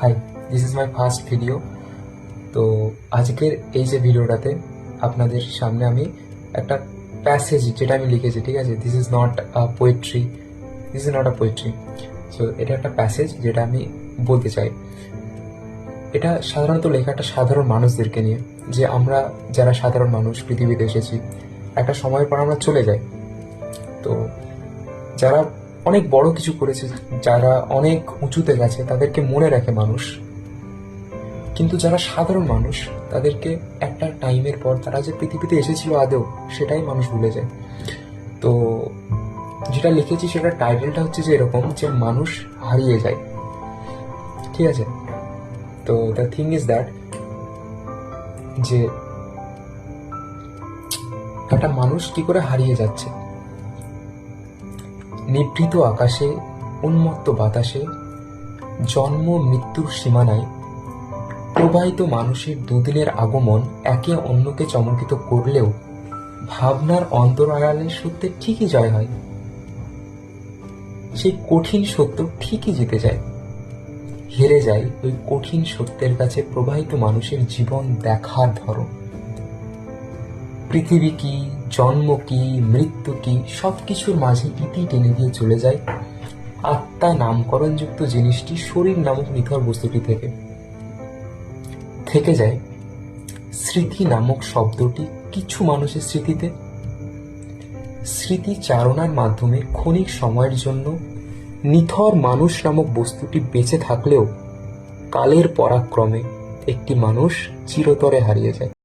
High, this is my first video. তো আজকের এই যে ভিডিওটাতে আপনাদের সামনে আমি একটা প্যাসেজ যেটা আমি লিখেছি, ঠিক আছে, this is not a poetry, so এটা একটা প্যাসেজ যেটা আমি বলতে চাই। এটা সাধারণত লেখা একটা সাধারণ মানুষদেরকে নিয়ে, যে আমরা যারা সাধারণ মানুষ পৃথিবীতে এসেছি, একটা সময়ের পর আমরা চলে যাই। তো যারা অনেক বড় কিছু করেছে, যারা অনেক উঁচুতে গেছে, তাদেরকে মনে রাখে মানুষ। কিন্তু যারা সাধারণ মানুষ, তাদেরকে একটা টাইমের পর তারা যে পৃথিবীতে এসেছিল আদৌ, সেটাই মানুষ ভুলে যায়। তো যেটা লিখেছি সেটার টাইটেলটা হচ্ছে যে এরকম, যে মানুষ হারিয়ে যায়, ঠিক আছে। তো দ্য থিং ইজ দ্যাট, যে একটা মানুষ কি করে হারিয়ে যাচ্ছে। নিভৃত আকাশে, উন্মত্ত বাতাসে, জন্ম মৃত্যুর সীমানায় প্রবাহিত মানুষের দুদিনের আগমন একে অন্যকে চমকিত করলেও ভাবনার অন্তরালে সত্যের ঠিকই জয় হয়। সেই কঠিন সত্য ঠিকই জিতে যায়, হেরে যায় ওই কঠিন সত্যের কাছে প্রবাহিত মানুষের জীবন দেখার ধরন। পৃথিবী কি, জন্ম কি, মৃত্যু কি, সবকিছুর মাঝে ইতি টেনে দিয়ে চলে যায় আত্মা নামকরণযুক্ত জিনিসটি শরীর নামক নিথর বস্তুটি থেকে যায় স্মৃতি নামক শব্দটি কিছু মানুষের স্মৃতিতে। স্মৃতি চারণার মাধ্যমে ক্ষণিক সময়ের জন্য নিথর মানুষ নামক বস্তুটি বেঁচে থাকলেও কালের পরাক্রমে একটি মানুষ চিরতরে হারিয়ে যায়।